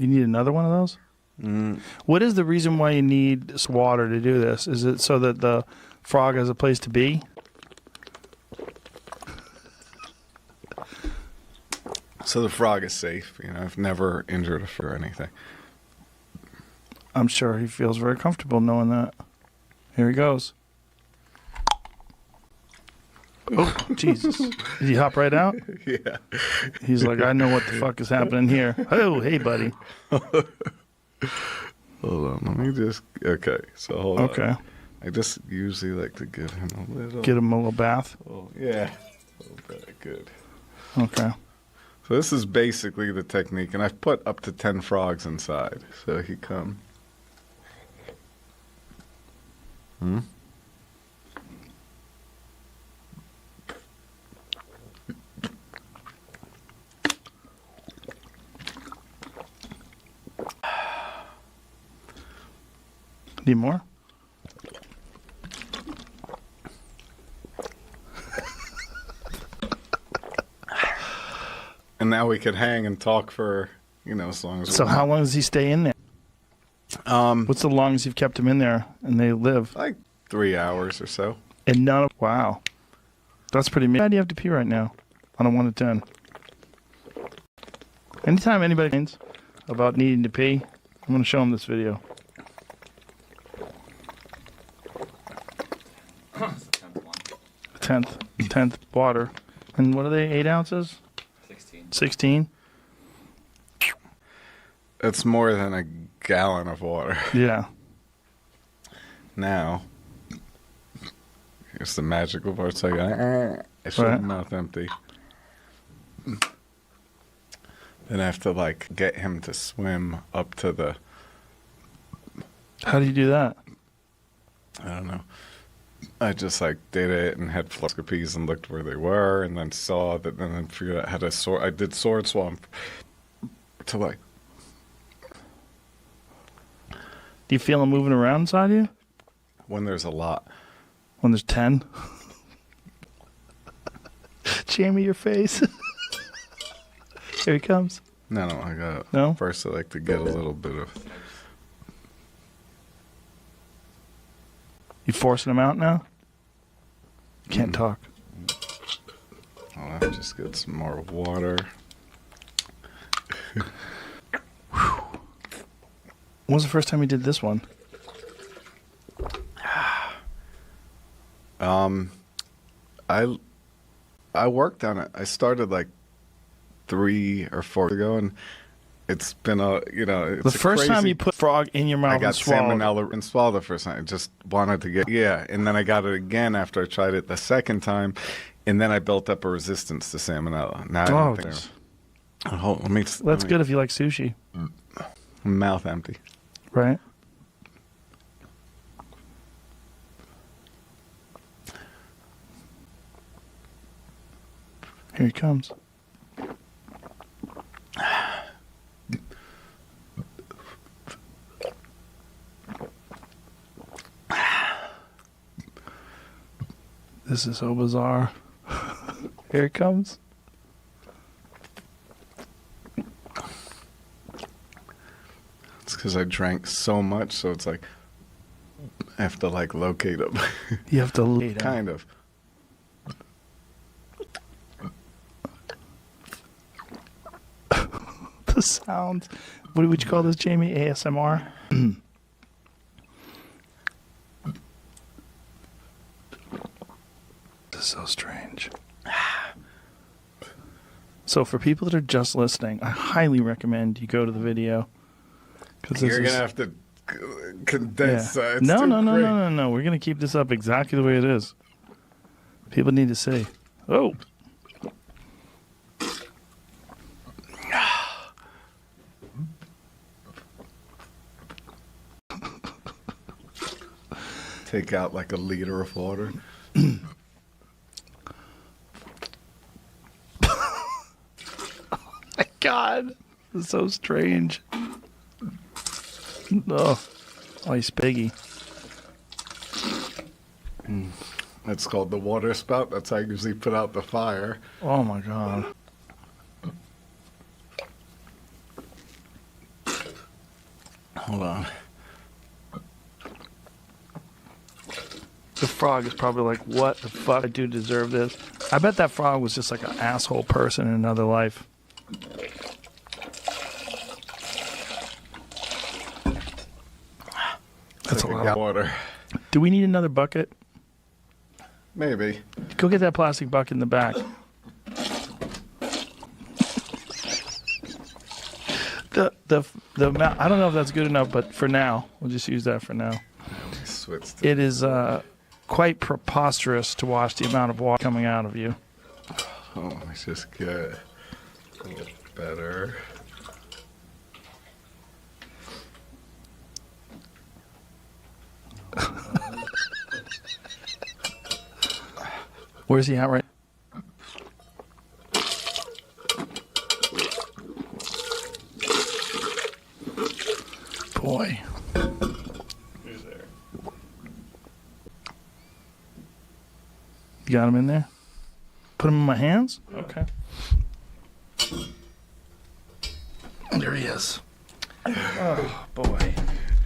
You need another one of those? What is the reason why you need water to do this? Is it so that the frog has a place to be? So the frog is safe. You know, I've never injured a frog or anything. I'm sure he feels very comfortable knowing that. Here he goes. Oh, Jesus. Did he hop right out? Yeah. He's like, I know what the fuck is happening here. Oh, hey, buddy. Hold on, let me just... Okay, so hold on. Okay. I just usually like to give him a little... Get him a little bath? Oh, yeah. A little bit, good. Okay. So this is basically the technique, and I've put up to 10 frogs inside. So he come. Need more? And now we could hang and talk for, you know, as long as... So how long does he stay in there? What's the longest you've kept him in there and they live? Like 3 hours or so. And none of... Wow. That's pretty... How do you have to pee right now on a 1 to 10? Anytime anybody thinks about needing to pee, I'm going to show them this video. It's the 10th one. 10th water. And what are they, 8 ounces? 16. 16? It's more than a gallon of water. Yeah. Now, here's the magical part. It's like, I should Right. mouth empty. Then I have to, like, get him to swim up to the... How do you do that? I don't know. I just, like, did it and had fluoroscopies and looked where they were and then saw that and then figured out how to sort... I did sword swamp to, like... Do you feel them moving around inside you? When there's a lot. When there's 10? Jamie, your face. Here he comes. No, I got... No? First, I like to get a little bit of... You forcing him out now? Can't talk. I'll have to just get some more water. When was the first time you did this one? I worked on it. I started like 3 or 4 ago, and it's been a, you know, it's The a first crazy... time you put frog in your mouth I got and swallowed. salmonella and swallowed the first time. I just wanted to get, yeah, and then I got it again after I tried it the second time, and then I built up a resistance to salmonella. Now I don't think... Hold, let me, That's good if you like sushi. Mouth empty. Right? Here he comes. This is so bizarre. Here it comes. It's because I drank so much, so it's like I have to like locate them. You have to lay down. Kind of. The sounds. What would you call this, Jamie? ASMR? This is so strange. So for people that are just listening, I highly recommend you go to the video. You're going to have to condense Yeah. that. No. We're going to keep this up exactly the way it is. People need to see. Oh. Take out like a liter of water. My God. This is so strange. Oh, he's piggy. That's called the water spout. That's how I usually put out the fire. Oh, my God. Hold on. The frog is probably like, what the fuck? I do deserve this. I bet that frog was just like an asshole person in another life. That's a lot of water. Do we need another bucket? Maybe. Go get that plastic bucket in the back. I don't know if that's good enough, but for now, we'll just use that for now. It is quite preposterous to watch the amount of water coming out of you. Oh, let's just get a little better. Where's he at right? Boy. Who's there? You got him in there? Put him in my hands? Okay. There he is. Oh, boy.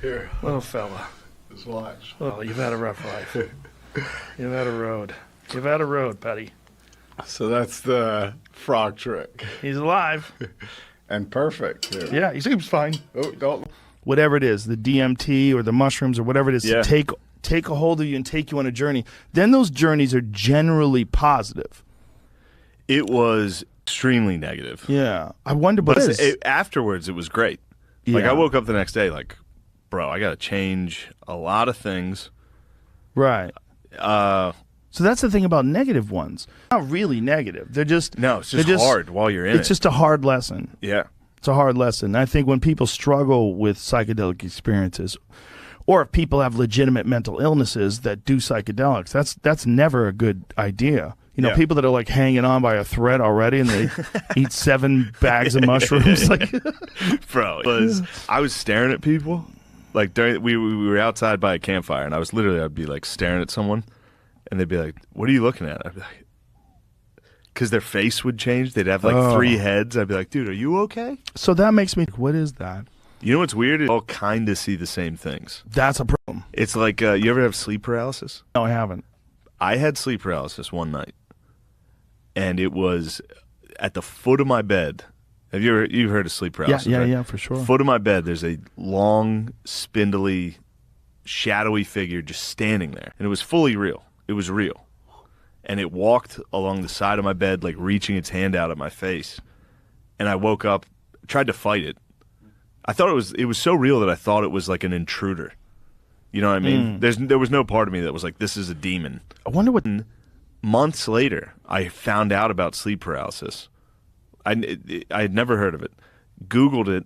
Here. Little fella. Just watch. Well, you've had a rough life. You've had a road. You've had a road, buddy. So that's the frog trick. He's alive. And perfect. Too. Yeah, he seems fine. Oh, don't. Whatever it is, the DMT or the mushrooms or whatever it is, Yeah. to take a hold of you and take you on a journey. Then those journeys are generally positive. It was extremely negative. Yeah. I wonder what it is. Afterwards, it was great. Like, Yeah. I woke up the next day like, bro, I got to change a lot of things. Right. So that's the thing about negative ones. Not really negative. They're just No, it's just hard while you're in it. It's just a hard lesson. Yeah. It's a hard lesson. I think when people struggle with psychedelic experiences, or if people have legitimate mental illnesses that do psychedelics, that's never a good idea. You know, Yeah. people that are like hanging on by a thread already and they eat 7 bags of mushrooms. Like, Bro, I was staring at people. Like, we were outside by a campfire, and I'd be like staring at someone, and they'd be like, "What are you looking at?" I'd be like, because their face would change. They'd have like 3 heads. I'd be like, "Dude, are you okay?" so that makes me, what is that? You know what's weird? They all kind of see the same things. That's a problem. It's like, you ever have sleep paralysis? No, I haven't. I had sleep paralysis one night, and it was at the foot of my bed. Have you've heard of sleep paralysis? Yeah, right? yeah, for sure. Foot of my bed, there's a long, spindly, shadowy figure just standing there, and it was fully real. It was real, and it walked along the side of my bed, like reaching its hand out at my face. And I woke up, tried to fight it. I thought it was so real that I thought it was like an intruder. You know what I mean? There was no part of me that was like, this is a demon. I wonder what. Months later, I found out about sleep paralysis. I had never heard of it. Googled it,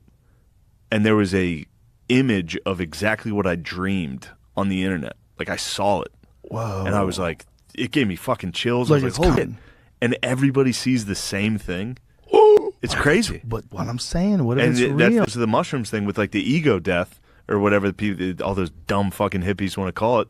and there was a image of exactly what I dreamed on the internet. Like, I saw it. Whoa. And I was like, it gave me fucking chills. Like I was it's like, holy. coming. And everybody sees the same thing. It's crazy. But what I'm saying, what if And it's that's real? the mushrooms thing with like the ego death or whatever the people, all those dumb fucking hippies want to call it.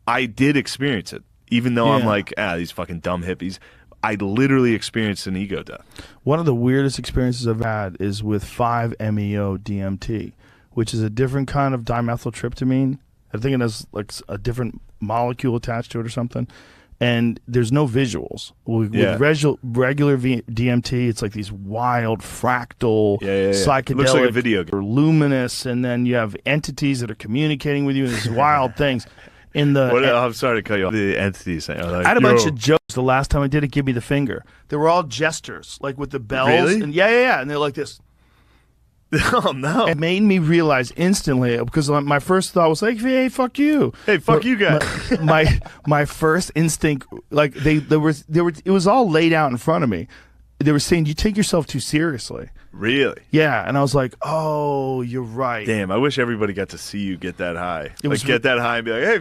I did experience it, even though I'm Yeah. like, these fucking dumb hippies. I literally experienced an ego death. One of the weirdest experiences I've had is with 5-MeO DMT, which is a different kind of dimethyltryptamine. I think it has like a different molecule attached to it or something. And there's no visuals. With regular DMT, it's like these wild fractal psychedelic, Looks like a video game. or luminous, and then you have entities that are communicating with you and these wild things. In the I'm sorry to cut you off. The entities thing. I had a bunch of jokes the last time I did it. Give me the finger. They were all gestures, like with the bells. Really? And yeah. And they're like this. Oh no! It made me realize instantly, because my first thought was like, "Hey, fuck you." Hey, fuck But you guys. My first instinct, like there was it was all laid out in front of me. They were saying, "You take yourself too seriously." Really? Yeah, and I was like, "Oh, you're right." Damn! I wish everybody got to see you get that high. was- Get that high and be like, hey.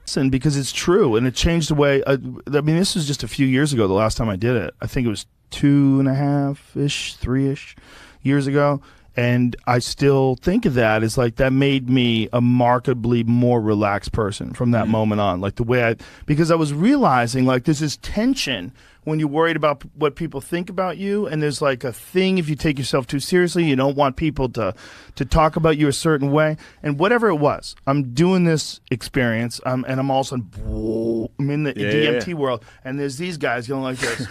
Listen, because it's true, and it changed the way. I mean, this was just a few years ago. The last time I did it, I think it was 2.5-ish, 3-ish years ago. And I still think of that as like that made me a markedly more relaxed person from that moment on. Like the way because I was realizing like there's this tension when you're worried about what people think about you, and there's like a thing if you take yourself too seriously, you don't want people to talk about you a certain way, and whatever it was, I'm doing this experience, and I'm all of a sudden, I'm in the DMT world, and there's these guys going like this,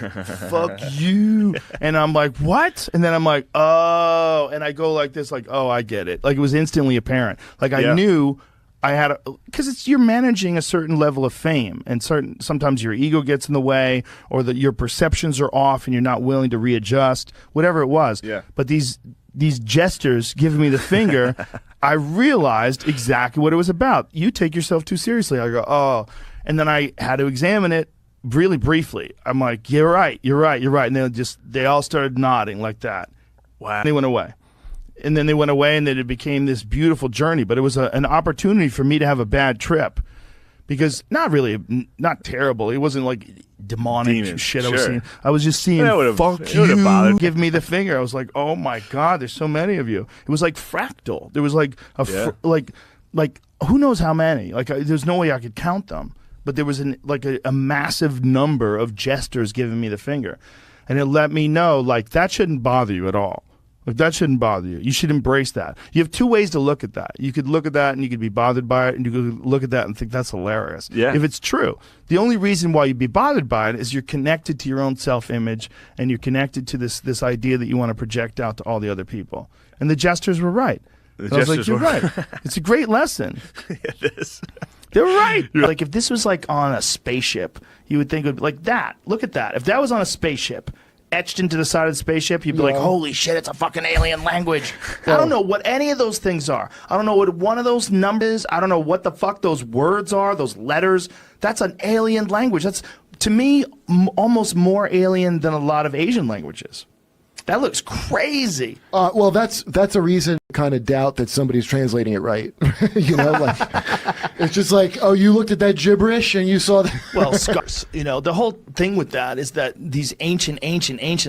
fuck you, and I'm like, what? And then I'm like, oh, and I go like this, like, oh, I get it. Like it was instantly apparent. Like I knew I had because you're managing a certain level of fame, and sometimes your ego gets in the way, or that your perceptions are off, and you're not willing to readjust, whatever it was. Yeah. But these gestures giving me the finger, I realized exactly what it was about. You take yourself too seriously. I go, oh, and then I had to examine it really briefly. I'm like, you're right, and they all started nodding like that. Wow. And they went away. And then they went away, and then it became this beautiful journey. But it was an opportunity for me to have a bad trip, because not terrible. It wasn't like demonic shit I was seeing. I was just seeing, fuck you, give me the finger. I was like, oh my God, there's so many of you. It was like fractal. There was like like who knows how many. Like there's no way I could count them. But there was a massive number of jesters giving me the finger, and it let me know like that shouldn't bother you at all. Like that shouldn't bother you. You should embrace that. You have two ways to look at that. You could look at that and you could be bothered by it, and you could look at that and think that's hilarious. Yeah. If it's true. The only reason why you'd be bothered by it is you're connected to your own self-image, and you're connected to this idea that you want to project out to all the other people. And the jesters were right. I was like, you're right. It's a great lesson. It is. They're right. Like if this was like on a spaceship, you would think it would be like that. Look at that. If that was on a spaceship, etched into the side of the spaceship, you'd be like, holy shit, it's a fucking alien language. I don't know what any of those things are. I don't know what one of those numbers, I don't know what the fuck those words are, those letters. That's an alien language. That's, to me, almost more alien than a lot of Asian languages. That looks crazy. Well, that's a reason to kind of doubt that somebody's translating it right. You know, like it's just like, oh, you looked at that gibberish and you saw that. Well, you know, the whole thing with that is that these ancient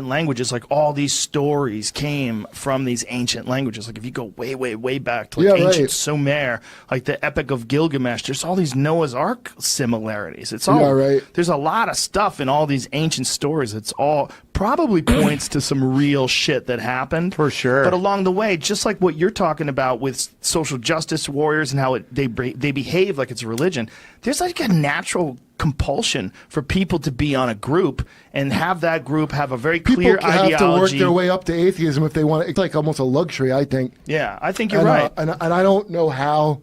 languages, like all these stories came from these ancient languages. Like if you go way, way, way back to like ancient Sumer, like the Epic of Gilgamesh, there's all these Noah's Ark similarities. It's all there's a lot of stuff in all these ancient stories. It's all probably points to some real shit that happened. For sure. But along the way, just like what you're talking about with social justice warriors and how they behave like it's a religion, there's like a natural compulsion for people to be on a group and have that group have a very clear ideology. People have to work their way up to atheism if they want. It's like almost a luxury, I think. Yeah, I think you're right. And I don't know how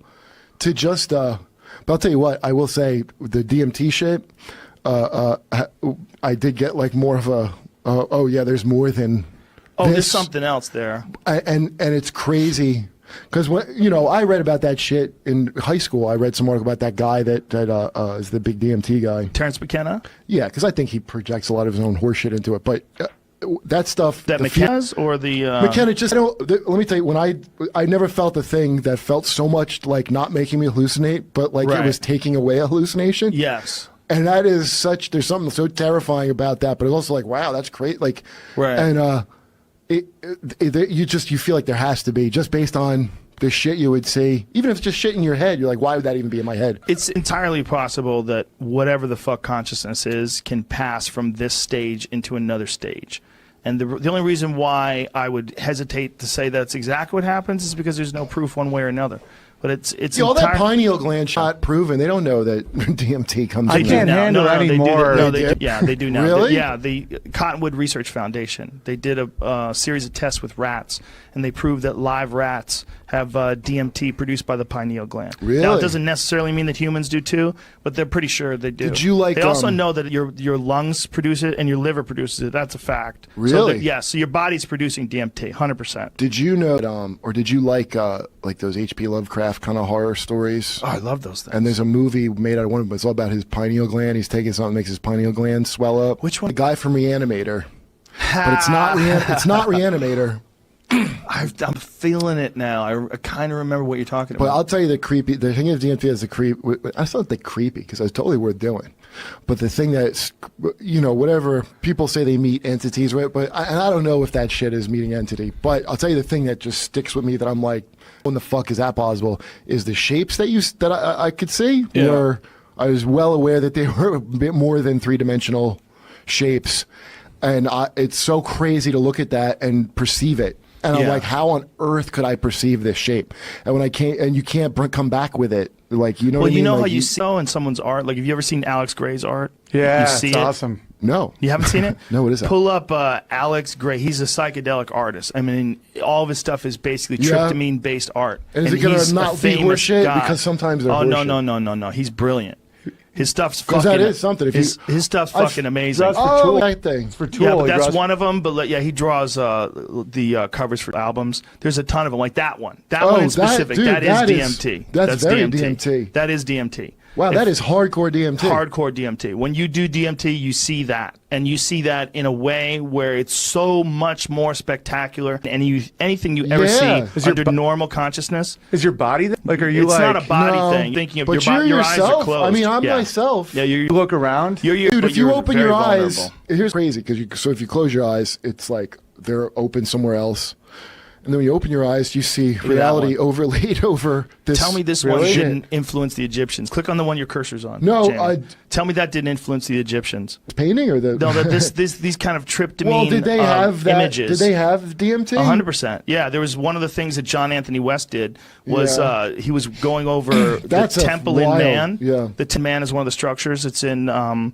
to just... but I'll tell you what, I will say, the DMT shit, I did get like more of a... oh yeah, there's more than this. There's something else there. And it's crazy because I read about that shit in high school. I read some article about that guy that is the big DMT guy, Terrence McKenna. Yeah, because I think he projects a lot of his own horseshit into it. But that stuff that McKenna's or the McKenna just let me tell you, when I never felt a thing that felt so much like not making me hallucinate, but like it was taking away a hallucination. Yes. And that is there's something so terrifying about that, but it's also like, wow, that's great. Like, and you feel like there has to be, just based on the shit you would see, even if it's just shit in your head, you're like, why would that even be in my head? It's entirely possible that whatever the fuck consciousness is can pass from this stage into another stage. And the only reason why I would hesitate to say that's exactly what happens is because there's no proof one way or another. But it's all that pineal gland shot proven. They don't know that DMT comes in. I can't handle anymore. They do now. Really? The Cottonwood Research Foundation. They did a series of tests with rats, and they proved that live rats have DMT produced by the pineal gland. Really? Now, it doesn't necessarily mean that humans do too, but they're pretty sure they do. Did you like? They also know that your lungs produce it and your liver produces it. That's a fact. Really? So your body's producing DMT, 100%. Did you know? Or did you like those H.P. Lovecraft kind of horror stories? Oh, I love those things. And there's a movie made out of one of them. It's all about his pineal gland. He's taking something that makes his pineal gland swell up. Which one? The guy from Reanimator. But it's not. It's not Reanimator. I'm feeling it now. I kind of remember what you're talking about. But I'll tell you the thing of DMT is the creep. I thought the creepy because it's totally worth doing. But the thing that's, whatever people say they meet entities, right? But I don't know if that shit is meeting entity. But I'll tell you the thing that just sticks with me that I'm like, when the fuck is that possible? Is the shapes that I could see, or I was well aware that they were a bit more than 3-dimensional shapes, and it's so crazy to look at that and perceive it. And I'm like, how on earth could I perceive this shape? And when I can't, and you can't come back with it, like, you know what I mean? Well, you know like, how you see in someone's art? Like, have you ever seen Alex Gray's art? Yeah, you see it's it? awesome. No. You haven't seen it? No, what is that? Pull up Alex Gray. He's a psychedelic artist. I mean, all of his stuff is basically tryptamine-based art. And is it going to not be horseshit? Because sometimes they're horseshit. No. He's brilliant. His stuff's because fucking. that is something. If his stuff's fucking amazing. That thing. It's for Tool. Yeah, but that's one of them. But yeah, he draws the covers for albums. There's a ton of them, like that one. That one in specific. That is DMT. That's very DMT. That is DMT. Wow, that is hardcore DMT. Hardcore DMT. When you do DMT, you see that. And you see that in a way where it's so much more spectacular than anything you ever see under normal consciousness. Is your body like, are you it's like... not a body no, thing. Thinking of but your eyes are closed. I mean, I'm myself. Yeah, You look around? Dude, if you open your eyes... vulnerable. Here's crazy, because so if you close your eyes, it's like they're open somewhere else. And then when you open your eyes, you see reality overlaid over this. Tell me this one didn't influence the Egyptians. Click on the one your cursor's on. No, tell me that didn't influence the Egyptians. Painting or the no, that these kind of tryptamine well, did they have that, images. Did they have DMT? 100%. Yeah, there was one of the things that John Anthony West did was he was going over the temple in Man. Yeah, the Man is one of the structures. It's in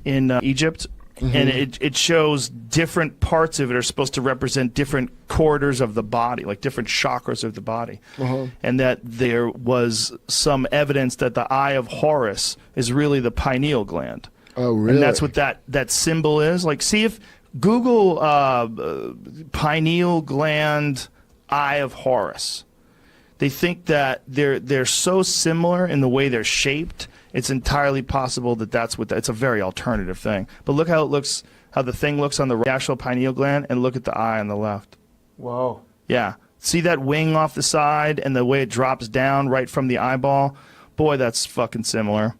Egypt. Mm-hmm. And it shows different parts of it are supposed to represent different corridors of the body, like different chakras of the body. Uh-huh. And that there was some evidence that the eye of Horus is really the pineal gland. Oh, really? And that's what that symbol is. Like, see if Google pineal gland eye of Horus. They think that they're so similar in the way they're shaped. It's entirely possible that that's what it's a very alternative thing. But look how it looks, how the thing looks on the actual pineal gland, and look at the eye on the left. Whoa. Yeah. See that wing off the side and the way it drops down right from the eyeball? Boy, that's fucking similar.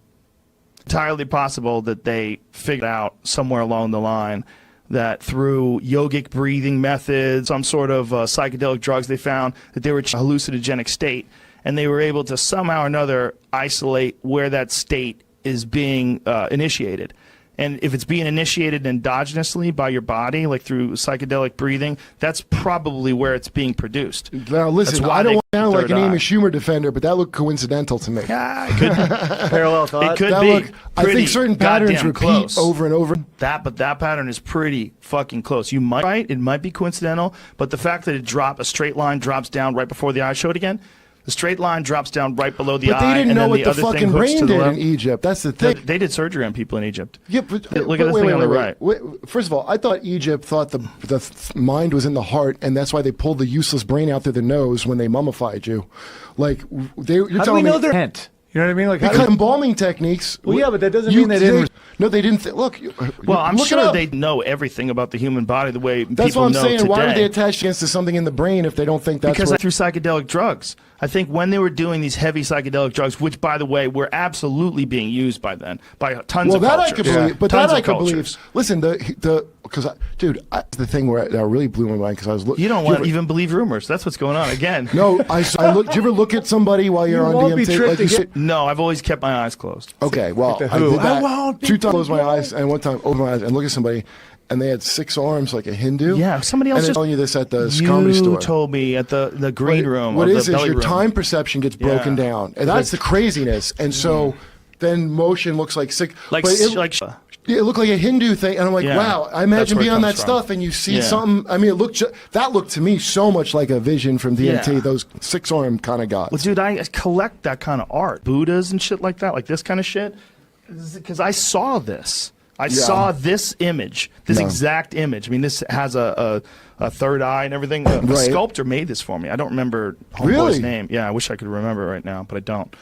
Entirely possible that they figured out somewhere along the line that through yogic breathing methods, some sort of psychedelic drugs, they found that they were in a hallucinogenic state. And they were able to somehow or another isolate where that state is being initiated. And if it's being initiated endogenously by your body, like through psychedelic breathing, that's probably where it's being produced. Now, listen, I don't want to sound like an Amy Schumer defender, but that looked coincidental to me. Yeah, it could parallel thought. It could be. I think certain patterns repeat close. over and over. But that pattern is pretty fucking close. You might be right, it might be coincidental, but the fact that a straight line drops down right before the eye, show it again. The straight line drops down right below the eye. But they didn't know what the fucking brain did in Egypt. That's the thing. They did surgery on people in Egypt. Yeah, but look at the thing on the right. First of all, I thought Egypt thought the mind was in the heart, and that's why they pulled the useless brain out through the nose when they mummified you. Like you're how telling do we know me, they're hent? You know what I mean? Like because embalming techniques. Well, yeah, but that doesn't mean they didn't. No, they didn't. Look. Well, I'm look sure they know everything about the human body the way that's people what I'm know saying. today. Why would they attach against to something in the brain if they don't think that's because through psychedelic drugs? I think when they were doing these heavy psychedelic drugs, which, by the way, were absolutely being used by then by tons of cultures. Well, that I could believe. But that I could believe. Cultures. Listen, because dude, the thing where that really blew my mind because I was looking. You don't want to even believe rumors. That's what's going on again. No, I look. Do you ever look at somebody while you're on DMT? Like no, I've always kept my eyes closed. Okay, well, I did that 2 times. Close my eyes, and 1 time open my eyes and look at somebody, and they had 6 arms like a Hindu. Yeah, somebody else and just telling you this at the comedy store. You told me at the green room. What is your room. time perception gets broken down, and that's the craziness. And so then motion looks like sick. It looked like a Hindu thing, and I'm like, wow. I imagine being on that stuff, and you see something. I mean, that looked to me so much like a vision from DMT. Yeah. Those 6-arm kind of gods. Well, dude, I collect that kind of art, Buddhas and shit like that, like this kind of shit, because I saw this. I saw this image, this exact image. I mean, this has a third eye and everything. A sculptor made this for me. I don't remember homeboy's name. Yeah, I wish I could remember it right now, but I don't.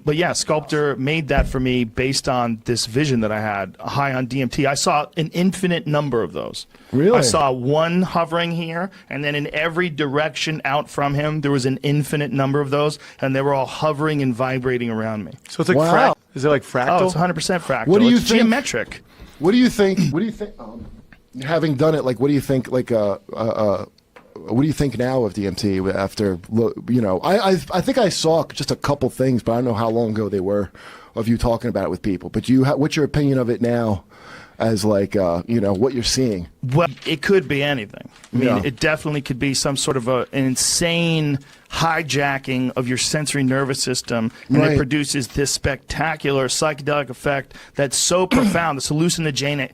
But yeah, sculptor made that for me based on this vision that I had high on DMT. I saw an infinite number of those. Really? I saw one hovering here, and then in every direction out from him, there was an infinite number of those, and they were all hovering and vibrating around me. So it's like is it like fractal? Oh, it's 100% fractal. What do you think? Geometric. What do you think? What do you think? Having done it, like, what do you think? Like, what do you think now of DMT after, you know, I think I saw just a couple things, but I don't know how long ago they were of you talking about it with people. But what's your opinion of it now as like what you're seeing. Well, it could be anything. I mean, Yeah. it definitely could be some sort of an insane hijacking of your sensory nervous system, and Right. it produces this spectacular psychedelic effect that's so profound, this hallucinogenic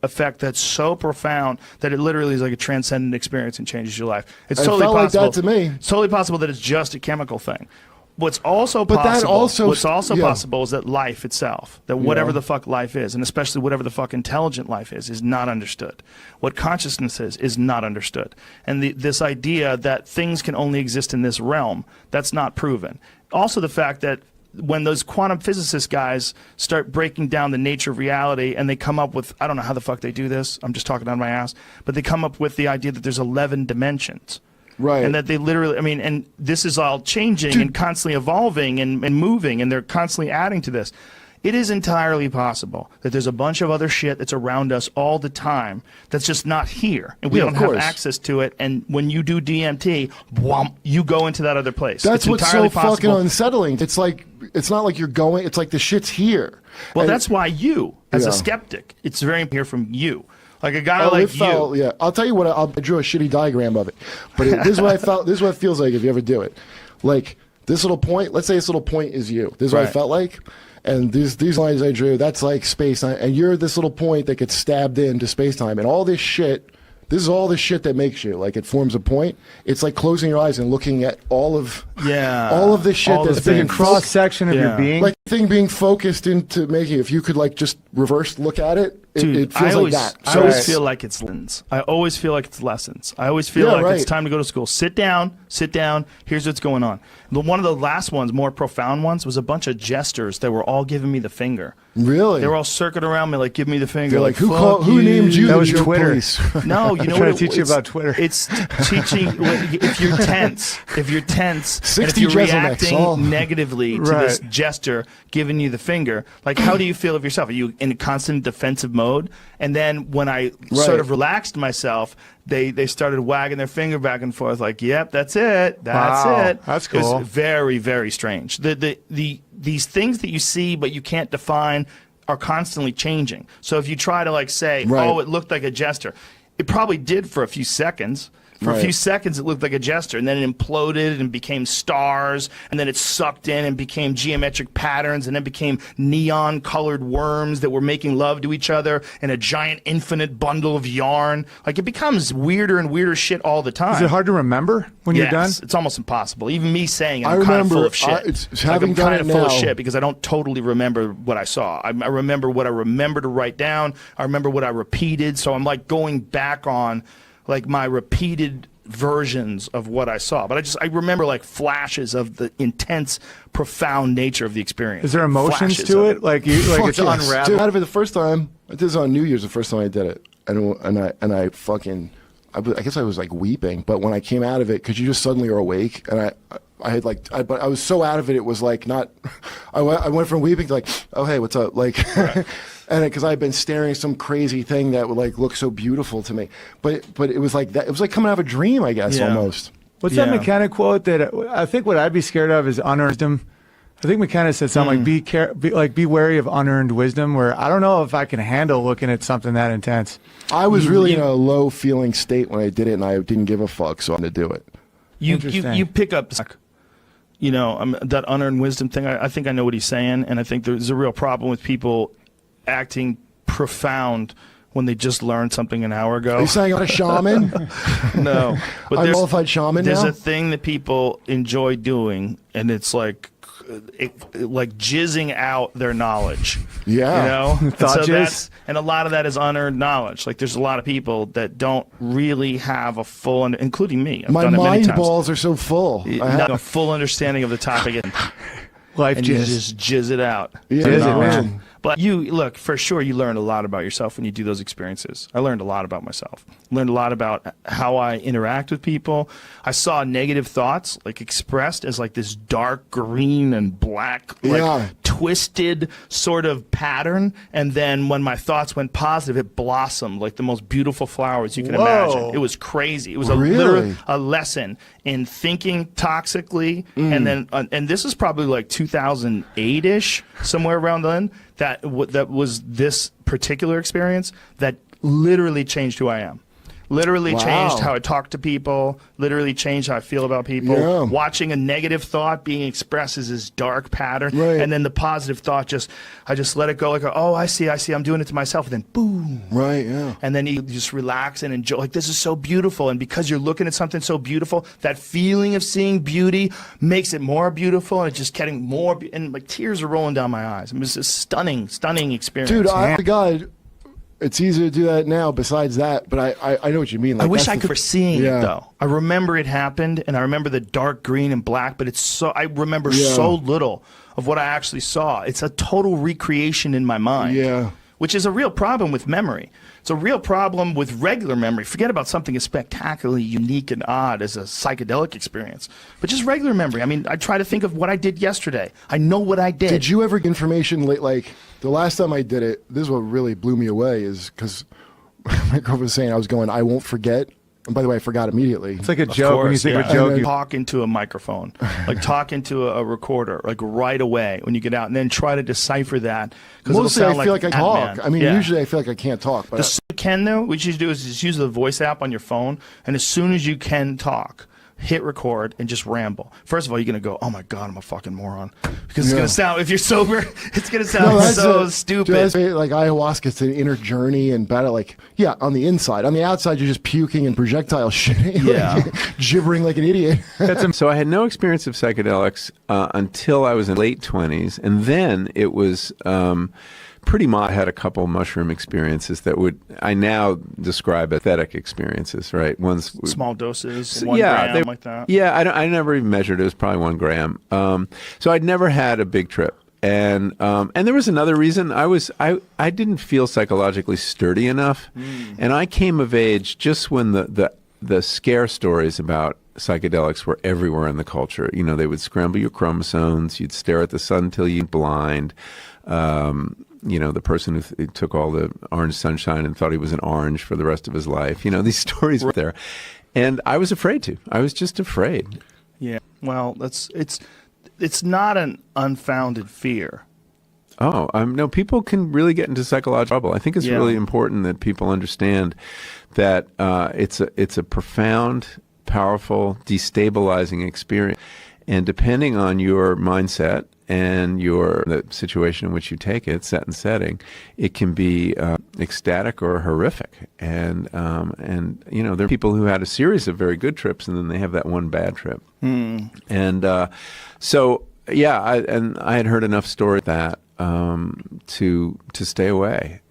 effect that's so profound that it literally is like a transcendent experience and changes your life. It's It totally felt like possible. that to me. It's totally possible that it's just a chemical thing. What's also But that possible, also- what's also yeah. possible is that life itself, that whatever Yeah. the fuck life is, and especially whatever the fuck intelligent life is not understood. What consciousness is not understood. And this idea that things can only exist in this realm, that's not proven. Also the fact that when those quantum physicist guys start breaking down the nature of reality and they come up with, I don't know how the fuck they do this, I'm just talking out of my ass, but they come up with the idea that there's 11 dimensions. Right. And that they literally, I mean, and this is all changing and constantly evolving and moving, and they're constantly adding to this. It is entirely possible that there's a bunch of other shit that's around us all the time that's just not here, and we Yeah, don't of have course. access to it. And when you do DMT, whomp, you go into that other place. That's It's what's so entirely fucking possible. unsettling. It's like it's not like you're going. It's like the shit's here. Well, And- that's why you, as Yeah. a skeptic, it's very important to hear from you. Like a guy Oh, like it felt, you. yeah. I'll tell you what. I drew a shitty diagram of it, but this is what I felt. This is what it feels like if you ever do it. Like this little point. Let's say this little point is you. This is what I Right. felt like. And these lines I drew, that's like space time. And you're this little point that gets stabbed into space time. And all this shit. This is all the shit that makes you. Like it forms a point. It's like closing your eyes and looking at all of this shit all the that's Like being a cross section of Yeah. your being. like thing being focused into making. If you could like just reverse look at it, Dude, it feels I always, like that. I always feel like it's lessons. I always feel like it's lessons. I always feel Yeah, like right. it's time to go to school. Sit down. Here's what's going on. One of the last ones, more profound ones, was a bunch of jesters that were all giving me the finger. Really? They were all circling around me like, give me the finger. They're like, who "Fuck who named you? That the was joke Twitter. police? No, you know trying what? to teach you it's- about Twitter. It's teaching if you're tense, and if 60 you're Jeselniks, reacting all. negatively to this jester giving you the finger, like how do you feel of yourself? Are you in a constant defensive mode? And then when I sort of relaxed myself, they started wagging their finger back and forth, like, "Yep, that's it, that's Wow, it." that's It cool. was very, very strange. These things that you see but you can't define are constantly changing. So if you try to like say, Right. "Oh, it looked like a jester," it probably did for a few seconds. For a Right. few seconds, it looked like a jester, and then it imploded and became stars, and then it sucked in and became geometric patterns, and then became neon-colored worms that were making love to each other in a giant infinite bundle of yarn. Like, it becomes weirder and weirder shit all the time. Is it hard to remember when you're done? It's almost impossible. Even me saying it, I I'm kind of full remember, of shit. it's Like, having I'm done kind it of full of now. shit because I don't totally remember what I saw. I remember what I remember to write down. I remember what I repeated. So I'm like going back on like my repeated versions of what I saw. But I remember like flashes of the intense, profound nature of the experience. Is there emotions Flashes to of it? Like you, like Fuck it's yes. unraveled. Dude, out of it the first time. This is on New Year's. The first time I did it, and I fucking. I guess I was like weeping, but when I came out of it, because you just suddenly are awake, and I had like, but I was so out of it, it was like not. I went from weeping to like, oh hey, what's up, like, and because I had been staring at some crazy thing that would like look so beautiful to me, but it was like that. It was like coming out of a dream, I guess, Yeah. almost. What's that Yeah. McKenna quote that I think what I'd be scared of is unearned wisdom. I think McKenna said something like be wary of unearned wisdom, where I don't know if I can handle looking at something that intense. I was really in a low feeling state when I did it, and I didn't give a fuck, so I'm gonna do it. Interesting. You pick up, you know, that unearned wisdom thing. I think I know what he's saying, and I think there's a real problem with people acting profound when they just learned something an hour ago. Are you saying I'm a shaman? No, but I'm there's, qualified shaman there's now? a thing that people enjoy doing, and it's like jizzing out their knowledge. Yeah. You know? And Thought jizz? and a lot of that is unearned knowledge. Like there's a lot of people that don't really have a full, including me. I've My done it many mind times. balls are so full. Not a full understanding of the topic, Life and you jizz. just jizz it out. Yeah, Jizz it, knowledge. man. But you look, for sure, you learn a lot about yourself when you do those experiences. I learned a lot about myself. Learned a lot about how I interact with people. I saw negative thoughts like expressed as like this dark green and black, like Yeah. twisted sort of pattern, and then when my thoughts went positive, it blossomed like the most beautiful flowers you can imagine. It was crazy. It was literally a lesson in thinking toxically, and then and this is probably like 2008-ish, somewhere around then. That was this particular experience that literally changed who I am. Literally changed how I talk to people, literally changed how I feel about people. Yeah. Watching a negative thought being expressed as this dark pattern, and then the positive thought, I just let it go, like, oh, I see, I'm doing it to myself, and then boom. Right, yeah. And then you just relax and enjoy, like, this is so beautiful. And because you're looking at something so beautiful, that feeling of seeing beauty makes it more beautiful, and it's just getting more, and like tears are rolling down my eyes. It was a stunning experience. Dude, God, it's easier to do that now besides that, but I know what you mean. Like, I wish I could remember seeing Yeah. it, though. I remember it happened, and I remember the dark green and black, but I remember so little of what I actually saw. It's a total recreation in my mind. Yeah. Which is a real problem with memory. It's a real problem with regular memory. Forget about something as spectacularly unique and odd as a psychedelic experience. But just regular memory. I mean, I try to think of what I did yesterday. I know what I did. Did you ever get information like the last time I did it? This is what really blew me away, is because my girlfriend was saying, I won't forget. And by the way, I forgot immediately. It's like a joke when you think of a joke. Talk into a microphone, like talk into a recorder, like right away when you get out, and then try to decipher that. Mostly I feel like I talk. I mean, Yeah. usually I feel like I can't talk. But You can, though, what you should do is just use the voice app on your phone, and as soon as you can talk, hit record and just ramble. First of all, you're going to go, oh my God, I'm a fucking moron. Because it's going to sound, if you're sober, it's going to sound so stupid. Dude, like ayahuasca, it's an inner journey and battle. Like, yeah, on the inside. On the outside, you're just puking and projectile shit. Yeah. Gibbering like an idiot. So I had no experience of psychedelics until I was in late 20s. And then it was pretty much, I had a couple mushroom experiences that I now describe as pathetic experiences, right? One's small doses, 1 gram, like that. Yeah, I never even measured it. It was probably 1 gram. So I'd never had a big trip. And there was another reason. I didn't feel psychologically sturdy enough. And I came of age just when the scare stories about psychedelics were everywhere in the culture. You know, they would scramble your chromosomes. You'd stare at the sun till you're blind. You know, the person who took all the orange sunshine and thought he was an orange for the rest of his life. You know, these stories were there. And I was afraid to. I was just afraid. Yeah. Well, it's not an unfounded fear. Oh, no, people can really get into psychological trouble. I think it's really important that people understand that it's a profound, powerful, destabilizing experience. And depending on your mindset and the situation in which you take it, set and setting, it can be ecstatic or horrific. And you know, there are people who had a series of very good trips, and then they have that one bad trip. And so, yeah, I had heard enough stories that to stay away.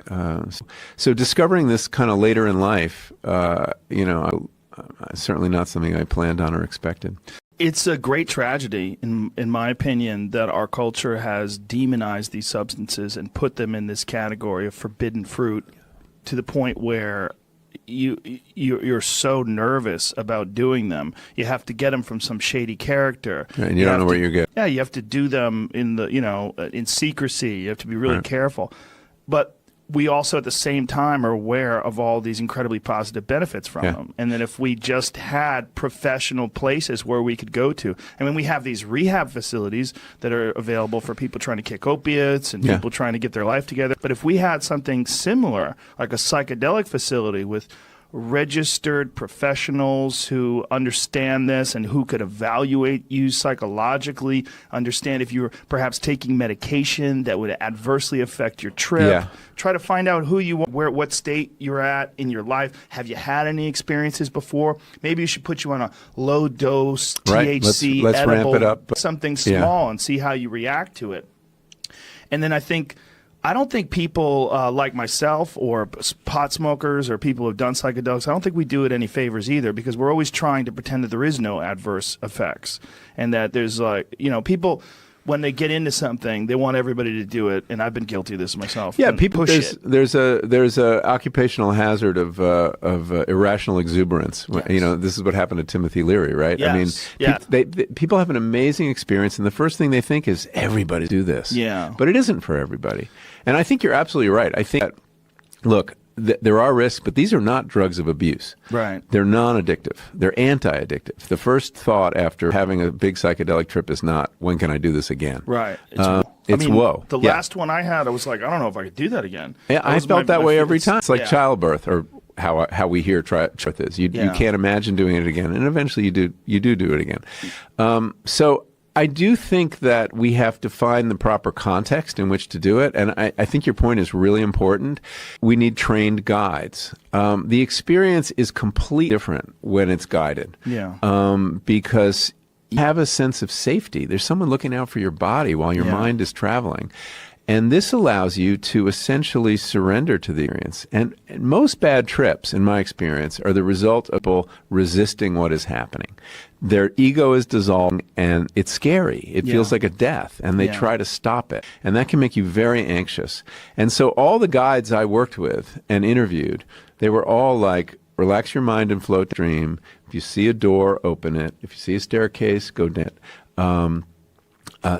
So discovering this kind of later in life, you know, certainly not something I planned on or expected. It's a great tragedy, in my opinion, that our culture has demonized these substances and put them in this category of forbidden fruit, to the point where you're so nervous about doing them. You have to get them from some shady character, and you don't know where you get. Yeah, you have to do them in secrecy. You have to be really careful. But we also at the same time are aware of all these incredibly positive benefits from them. And that if we just had professional places where we could go to, I mean, we have these rehab facilities that are available for people trying to kick opiates and people trying to get their life together. But if we had something similar, like a psychedelic facility with registered professionals who understand this and who could evaluate you psychologically, understand if you're perhaps taking medication that would adversely affect your trip, try to find out who you are, what state you're at in your life. Have you had any experiences before? Maybe you should put you on a low dose THC let's edible, ramp it up. Something small, and see how you react to it. And then I don't think people like myself or pot smokers or people who've done psychedelics, I don't think we do it any favors either, because we're always trying to pretend that there is no adverse effects, and that there's people when they get into something, they want everybody to do it, and I've been guilty of this myself. Yeah, and people. push it. There's a occupational hazard of irrational exuberance. Yes. You know, this is what happened to Timothy Leary, right? I mean, Yes. Yeah. people have an amazing experience, and the first thing they think is everybody do this. Yeah. But it isn't for everybody. And I think you're absolutely right. I think that, look, there are risks, but these are not drugs of abuse. Right. They're non-addictive. They're anti-addictive. The first thought after having a big psychedelic trip is not, when can I do this again? Right. It's whoa. The Yeah. last one I had, I was like, I don't know if I could do that again. Yeah, That I was felt that way every time. It's like yeah. childbirth, or how we hear truth is. You can't imagine doing it again, and eventually you do it again. So I do think that we have to find the proper context in which to do it, and I think your point is really important. We need trained guides. The experience is completely different when it's guided. Yeah. Because you have a sense of safety. There's someone looking out for your body while your mind is traveling. And this allows you to essentially surrender to the experience. And most bad trips, in my experience, are the result of people resisting what is happening. Their ego is dissolving, and it's scary. It feels like a death, and they try to stop it. And that can make you very anxious. And so all the guides I worked with and interviewed, they were all like, relax your mind and float dream. If you see a door, open it. If you see a staircase, go down it.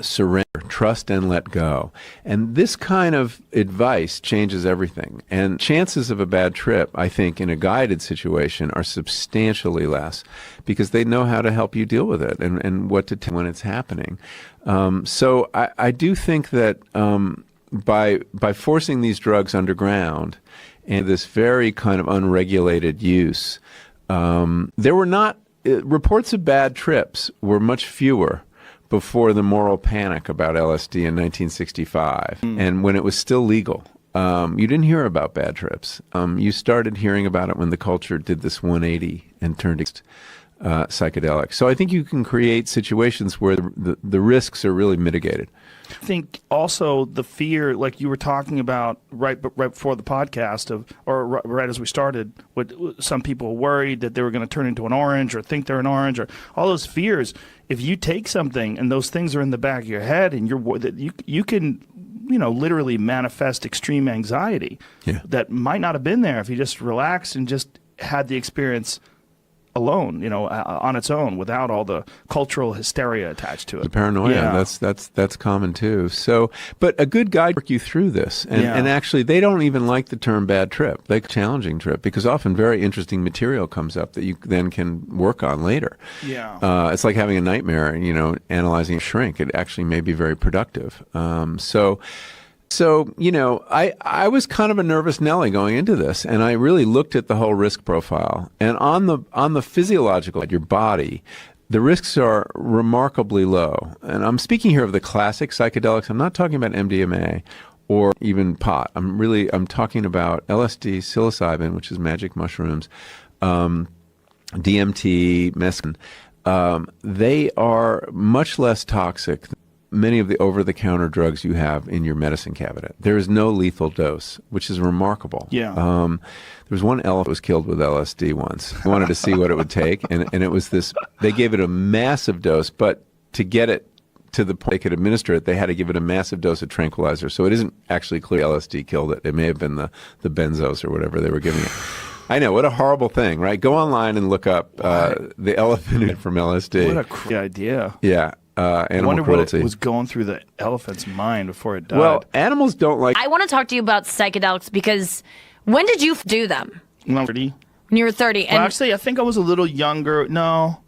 Surrender, trust, and let go. And this kind of advice changes everything. And chances of a bad trip, I think, in a guided situation are substantially less because they know how to help you deal with it and what to tell when it's happening. So I do think that by forcing these drugs underground and this very kind of unregulated use, there were not reports of bad trips were much fewer before the moral panic about LSD in 1965, and when it was still legal. You didn't hear about bad trips. You started hearing about it when the culture did this 180 and turned psychedelic. So I think you can create situations where the risks are really mitigated. I think also the fear, like you were talking about right before the podcast, right as we started, what some people were worried that they were going to turn into an orange or think they're an orange, or all those fears. If you take something and those things are in the back of your head, and you can literally manifest extreme anxiety that might not have been there if you just relaxed and just had the experience alone, on its own, without all the cultural hysteria attached to it. The paranoia, that's common too. So, but a good guide will work you through this, and actually, they don't even like the term bad trip. They challenging trip because often very interesting material comes up that you then can work on later. Yeah, it's like having a nightmare, analyzing a shrink. It actually may be very productive. So, I was kind of a nervous Nelly going into this, and I really looked at the whole risk profile. And on the physiological side, your body, the risks are remarkably low. And I'm speaking here of the classic psychedelics. I'm not talking about MDMA or even pot. I'm talking about LSD, psilocybin, which is magic mushrooms, DMT, mescaline. They are much less toxic than many of the over-the-counter drugs you have in your medicine cabinet. There is no lethal dose, which is remarkable. Yeah. There was one elephant that was killed with LSD once. I wanted to see what it would take, and it was this. They gave it a massive dose, but to get it to the point they could administer it, they had to give it a massive dose of tranquilizer. So it isn't actually clear LSD killed it. It may have been the benzos or whatever they were giving it. I know, what a horrible thing, right? Go online and look up the elephant from LSD. What a crazy idea. Yeah. I Animal wonder cruelty. what was going through the elephant's mind before it died. Well, animals don't like. I want to talk to you about psychedelics because when did you do them? When I was 30. When you were 30. Well, actually, I think I was a little younger. No.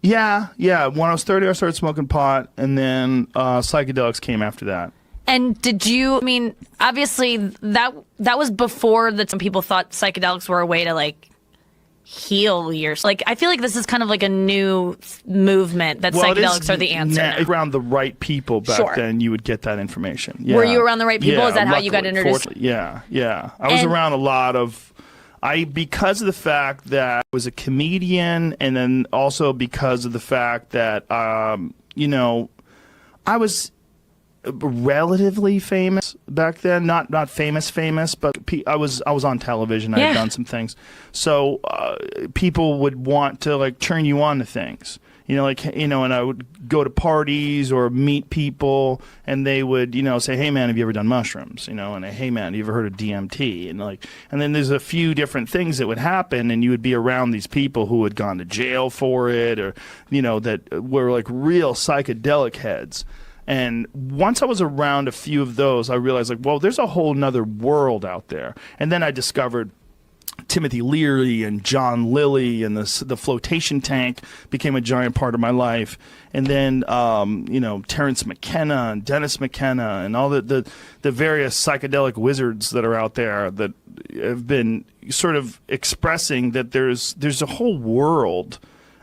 Yeah. When I was 30, I started smoking pot, and then psychedelics came after that. And did you, obviously, that was before some people thought psychedelics were a way to, heal yourself. I feel like this is kind of like a new movement that psychedelics are the answer. Around the right people back then, you would get that information. Yeah. Were you around the right people? Is that how you got introduced? Yeah. I was around a lot of... because of the fact that I was a comedian, and then also because of the fact that, I was relatively famous back then, not famous, but I was on television. I had done some things, so people would want to turn you on to things, You know, like, you know, and I would go to parties or meet people, and they would, you know, say, "Hey man, have you ever done mushrooms?" You know, and "Hey man, have you ever heard of DMT?" And like, and then there's a few different things that would happen, and you would be around these people who had gone to jail for it, or, you know, that were like real psychedelic heads. And once I was around a few of those, I realized, like, well, there's a whole nother world out there. And then I discovered Timothy Leary and John Lilly, and the flotation tank became a giant part of my life. And then, you know, Terrence McKenna and Dennis McKenna and all the various psychedelic wizards that are out there that have been sort of expressing that there's a whole world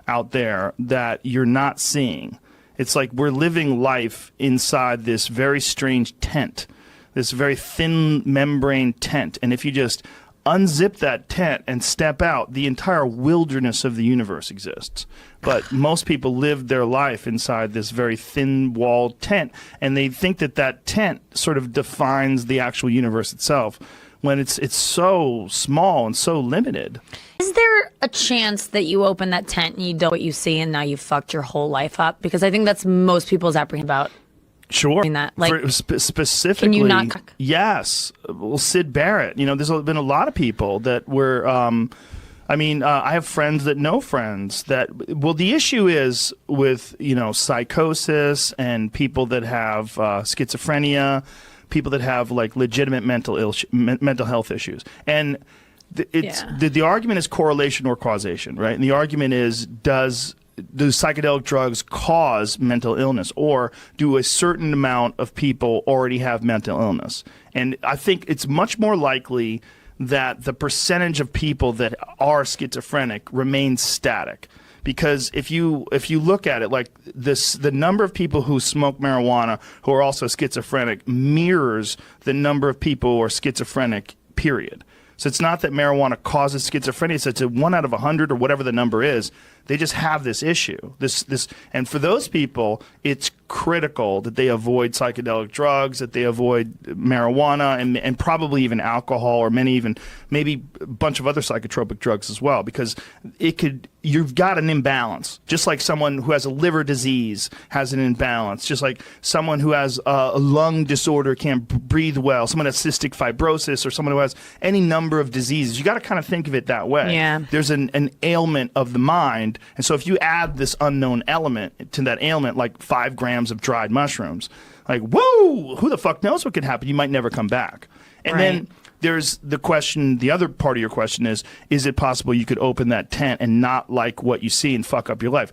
out there that you're not seeing. It's like we're living life inside this very strange tent, this very thin membrane tent. And if you just unzip that tent and step out, the entire wilderness of the universe exists. But most people live their life inside this very thin-walled tent, and they think that that tent sort of defines the actual universe itself, when it's so small and so limited. Is there a chance that you open that tent and you don't know what you see and now you've fucked your whole life up? Because I think that's most people's apprehension about. Sure. That. Like, specifically, can you not? Yes. Well, Sid Barrett. You know, there's been a lot of people that were. I have friends that know friends that. Well, the issue is with, you know, psychosis and people that have schizophrenia, people that have like legitimate mental health issues, and the argument is correlation or causation, right? And the argument is, do psychedelic drugs cause mental illness, or do a certain amount of people already have mental illness? And I think it's much more likely that the percentage of people that are schizophrenic remains static. Because if you look at it like this, the number of people who smoke marijuana who are also schizophrenic mirrors the number of people who are schizophrenic, period. So it's not that marijuana causes schizophrenia. So it's a 1 out of 100 or whatever the number is. They just have this issue. And for those people, it's critical that they avoid psychedelic drugs, that they avoid marijuana, and probably even alcohol, or maybe a bunch of other psychotropic drugs as well, because you've got an imbalance. Just like someone who has a liver disease has an imbalance, just like someone who has a lung disorder can't breathe well, someone has cystic fibrosis, or someone who has any number of diseases. You got to kind of think of it that way. Yeah. There's an ailment of the mind. And so if you add this unknown element to that ailment, like 5 grams of dried mushrooms, like, whoa, who the fuck knows what could happen? You might never come back. And then there's the question, the other part of your question is it possible you could open that tent and not like what you see and fuck up your life?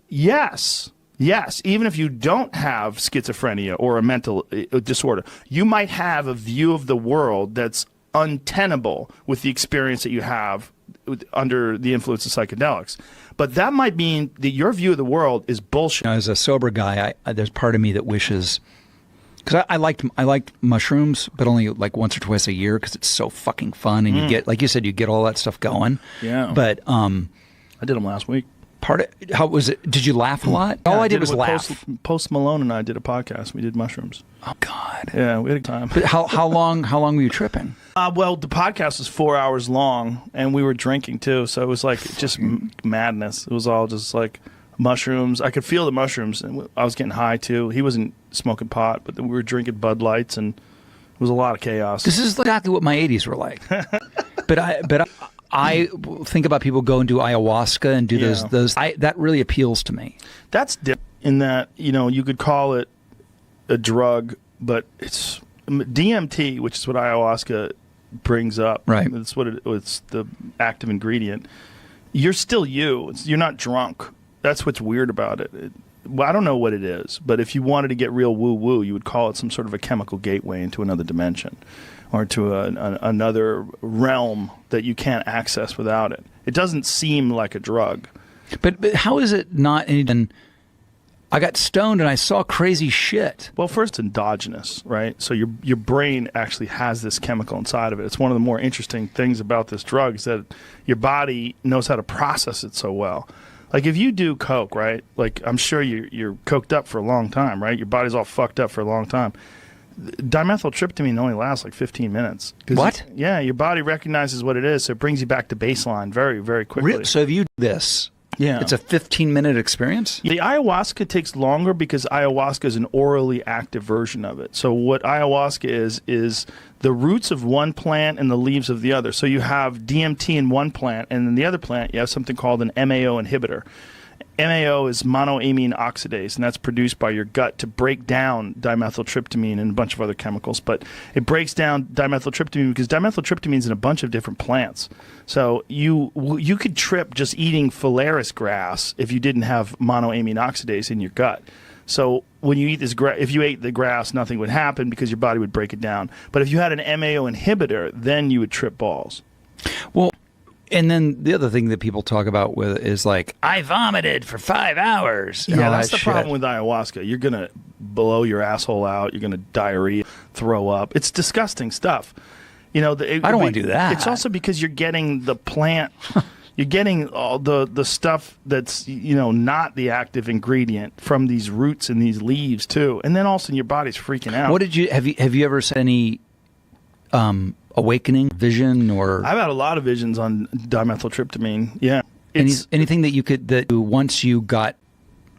Yes. Yes, even if you don't have schizophrenia or a mental disorder, you might have a view of the world that's untenable with the experience that you have under the influence of psychedelics. But that might mean that your view of the world is bullshit. As a sober guy, there's part of me that wishes, because I liked mushrooms, but only like once or twice a year because it's so fucking fun, and you get, like you said, you get all that stuff going. Yeah. But I did them last week. How was it? Did you laugh a lot? All I did was laugh. Post Malone and I did a podcast. We did mushrooms. Oh God. Yeah, we had a time. But how long were you tripping? Well, the podcast was 4 hours long, and we were drinking too, so it was like just madness. It was all just like mushrooms. I could feel the mushrooms, and I was getting high too. He wasn't smoking pot, but we were drinking Bud Lights, and it was a lot of chaos. This is exactly what my 80s were like. But I think about people go and do ayahuasca and do those. That really appeals to me. That's different in that, you know, you could call it a drug, but it's DMT, which is what ayahuasca brings up. Right. It's it's the active ingredient. You're still you. You're not drunk. That's what's weird about it. Well, I don't know what it is, but if you wanted to get real woo-woo, you would call it some sort of a chemical gateway into another dimension, or to another realm that you can't access without it. It doesn't seem like a drug. But how is it not any? I got stoned and I saw crazy shit. Well, first, endogenous, right? So your brain actually has this chemical inside of it. It's one of the more interesting things about this drug is that your body knows how to process it so well. Like if you do coke, right? Like I'm sure you're coked up for a long time, right? Your body's all fucked up for a long time. Dimethyltryptamine only lasts like 15 minutes. What? Yeah, your body recognizes what it is, so it brings you back to baseline very, very quickly. So if you do this, Yeah. It's a 15-minute experience? The ayahuasca takes longer because ayahuasca is an orally active version of it. So what ayahuasca is the roots of one plant and the leaves of the other. So you have DMT in one plant, and in the other plant you have something called an MAO inhibitor. MAO is monoamine oxidase, and that's produced by your gut to break down dimethyltryptamine and a bunch of other chemicals. But it breaks down dimethyltryptamine because dimethyltryptamine is in a bunch of different plants. So you could trip just eating phalaris grass if you didn't have monoamine oxidase in your gut. So when you eat this if you ate the grass, nothing would happen because your body would break it down. But if you had an MAO inhibitor, then you would trip balls. Well, and then the other thing that people talk about with is like, I vomited for 5 hours. Yeah, that's the problem with ayahuasca. You're going to blow your asshole out. You're going to diarrhea, throw up. It's disgusting stuff. You know, I don't want to do that. It's also because you're getting the plant, you're getting all the stuff that's, you know, not the active ingredient from these roots and these leaves too. And then all of a sudden your body's freaking out. What did you have you ever said any awakening, vision, or I've had a lot of visions on dimethyltryptamine. Yeah. Anything that you could, that once you got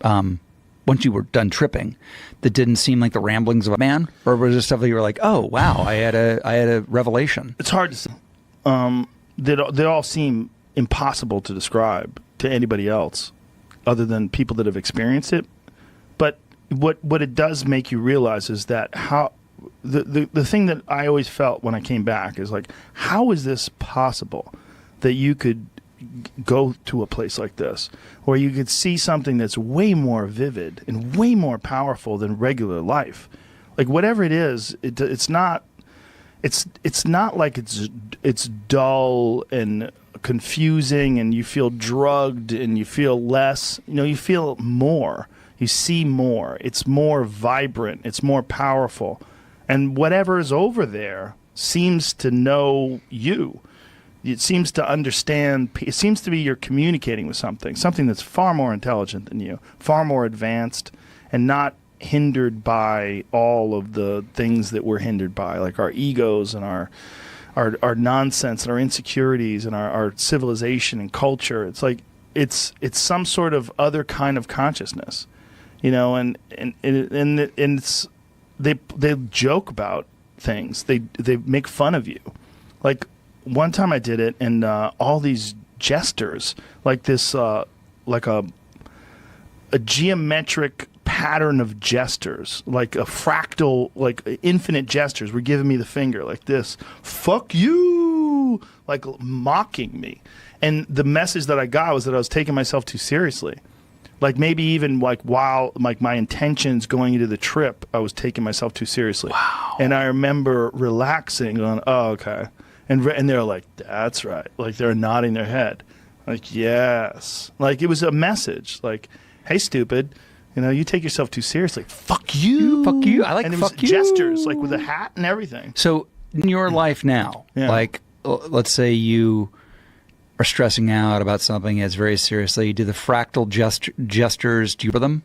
once you were done tripping, that didn't seem like the ramblings of a man, or was there stuff that you were like, oh wow, I had a revelation? It's hard to say. They all seem impossible to describe to anybody else other than people that have experienced it. But what it does make you realize is that how the thing that I always felt when I came back is like, how is this possible that you could go to a place like this where you could see something that's way more vivid and way more powerful than regular life? Like whatever it is, it's not like it's dull and confusing and you feel drugged and you feel less. You know, you feel more. You see more. It's more vibrant. It's more powerful. And whatever is over there seems to know you. It seems to understand. It seems to be you're communicating with something that's far more intelligent than you, far more advanced, and not hindered by all of the things that we're hindered by, like our egos and our nonsense and our insecurities and our civilization and culture. It's like it's some sort of other kind of consciousness, you know, and it's they joke about things. They make fun of you. Like one time I did it, and all these jesters, like this, like a geometric pattern of jesters, like a fractal, like infinite jesters, were giving me the finger like this. Fuck you, like mocking me. And the message that I got was that I was taking myself too seriously. Like maybe even like while like my intentions going into the trip, I was taking myself too seriously. Wow. And I remember relaxing on, oh, okay. And they're like, that's right. Like they're nodding their head. Like, yes. Like it was a message. Like, hey, stupid. You know, you take yourself too seriously. Fuck you. Fuck you. I like and it fuck was you. Gestures, like with a hat and everything. So in your life now, like let's say you are stressing out about something as very seriously, you do the fractal gestures, do you remember them?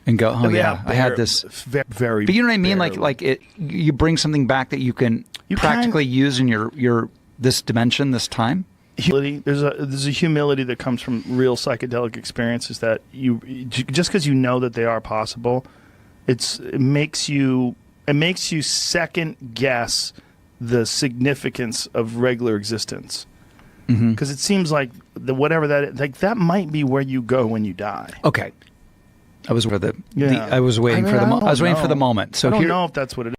And go, oh yeah, I had this. Very, but you know what I mean? barely. Like it, you bring something back that you can practically use in your this dimension, this time. Humility. There's a humility that comes from real psychedelic experiences that you just because you know that they are possible, it makes you second guess the significance of regular existence. Because it seems like whatever that is, like that might be where you go when you die. Okay, I was waiting for the moment. So I don't here, know if that's what it is.